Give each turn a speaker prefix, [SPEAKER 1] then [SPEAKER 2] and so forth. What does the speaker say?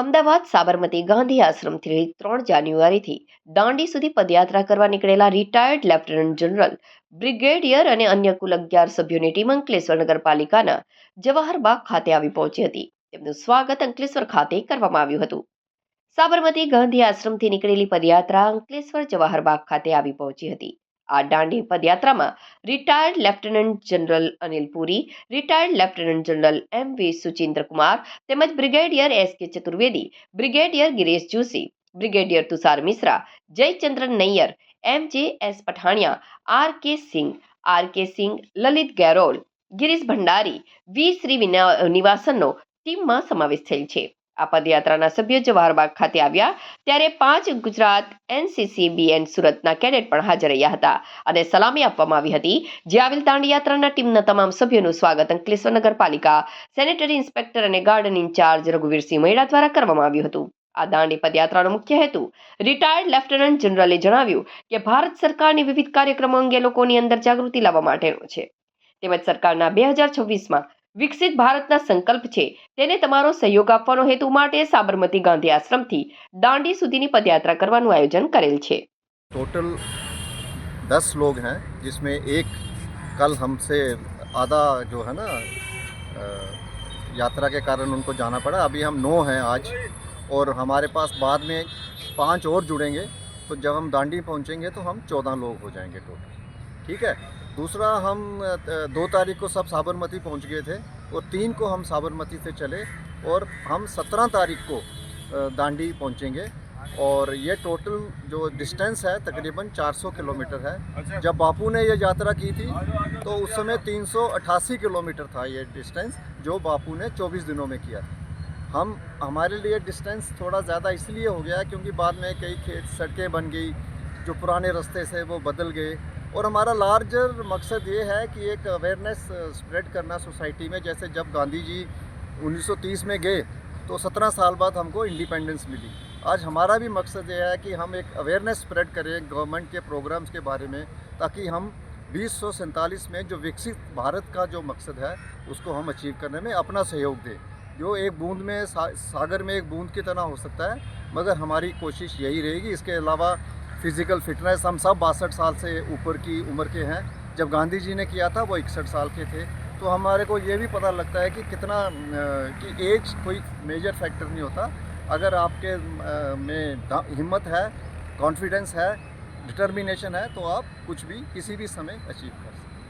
[SPEAKER 1] અમદાવાદ સાબરમતી ગાંધી આશ્રમથી 3 જાન્યુઆરીથી દાંડી સુધી પદયાત્રા કરવા નીકળેલા રિટાયર્ડ લેફ્ટનન્ટ જનરલ, બ્રિગેડિયર અને અન્ય કુલ 11 સભ્યોની ટીમ અંકલેશ્વર નગરપાલિકાના જવાહર બાગ ખાતે આવી પહોંચી હતી. તેમનું સ્વાગત અંકલેશ્વર ખાતે કરવામાં આવ્યું હતું. સાબરમતી ગાંધી આશ્રમથી નીકળેલી પદયાત્રા અંકલેશ્વર જવાહર બાગ ખાતે આવી પહોંચી હતી. આ દાંડી પદયાત્રામાં retired lieutenant general Anil Puri, retired lieutenant general M V. Suchindrakumar તેમજ brigadier S K. Chaturvedi, brigadier Girish Joshi, brigadier Tushar Mishra, Jayachandran Nayar, M J S. Pathania, R K. Singh, Lalit Gerol, Girish Bhandari, V. શ્રી નિવાસનનો ટીમમાં સમાવેશ થયેલ છે. આ પદયાત્રાના સભ્યો જવાહરબાગ ખાતે આવ્યા ત્યારે 5 ગુજરાત એનસીસી બીએન સુરતના કેડેટ પણ હાજર રહ્યા હતા અને સલામી આપવામાં આવી હતી. જે આવેલ દાંડી યાત્રાના ટીમના તમામ સભ્યોનું સ્વાગત અંકલેશ્વર નગરપાલિકા સેનેટરી ઇન્સ્પેક્ટર અને ગાર્ડન ઇન્ચાર્જ રઘુવીરસિંહ મૈડા દ્વારા કરવામાં આવ્યું હતું. આ દાંડી પદયાત્રાનો મુખ્ય હેતુ રિટાયર્ડ લેફ્ટનન્ટ જનરલે જણાવ્યું કે ભારત સરકારની વિવિધ કાર્યક્રમો અંગે લોકોની અંદર જાગૃતિ લાવવા માટેનો છે. તેમજ સરકારના 2026માં વિકસિત ભારતના સંકલ્પ છે તેને તમારો સહયોગ આપવાનો હેતુ માટે સાબરમતી ગાંધી આશ્રમથી દાંડી સુધીની પદયાત્રા કરવાનું આયોજન કરેલ છે.
[SPEAKER 2] टोटल 10 लोग हैं, जिसमें एक कल हमसे आधा जो है ना यात्रा के कारण उनको जाना पड़ा. अभी हम 9 हैं आज, और हमारे पास बाद में 5 और जुड़ेंगे. तो जब हम दांडी पहुंचेंगे तो हम 14 लोग हो जाएंगे टोटल. ठीक है. दूसरा, हम 2 तारीख को सब साबरमती पहुंच गए थे और 3 को हम साबरमती से चले और हम 17 तारीख को दांडी पहुंचेंगे. और ये टोटल जो डिस्टेंस है तकरीबन 400 किलोमीटर है. जब बापू ने ये यात्रा की थी तो उस समय 388 किलोमीटर था ये डिस्टेंस, जो बापू ने 24 दिनों में किया था. हमारे लिए डिस्टेंस थोड़ा ज़्यादा इसलिए हो गया क्योंकि बाद में कई सड़कें बन गई, जो पुराने रास्ते से वो बदल गए. और हमारा लार्जर मकसद ये है कि एक अवेयरनेस स्प्रेड करना सोसाइटी में. जैसे जब गांधी जी 1930 में गए तो 17 साल बाद हमको इंडिपेंडेंस मिली. आज हमारा भी मकसद ये है कि हम एक अवेयरनेस स्प्रेड करें गवर्नमेंट के प्रोग्राम्स के बारे में, ताकि हम 2047 में जो विकसित भारत का जो मकसद है उसको हम अचीव करने में अपना सहयोग दें. जो एक बूंद में सागर में एक बूंद की तरह हो सकता है, मगर हमारी कोशिश यही रहेगी. इसके अलावा फिज़िकल फिटनेस, हम सब 62 साल से ऊपर की उम्र के हैं. जब गांधी जी ने किया था वो 61 साल के थे. तो हमारे को ये भी पता लगता है कि कितना कि एज कोई मेजर फैक्टर नहीं होता. अगर आपके में हिम्मत है, कॉन्फिडेंस है, डिटर्मिनेशन है, तो आप कुछ भी किसी भी समय अचीव कर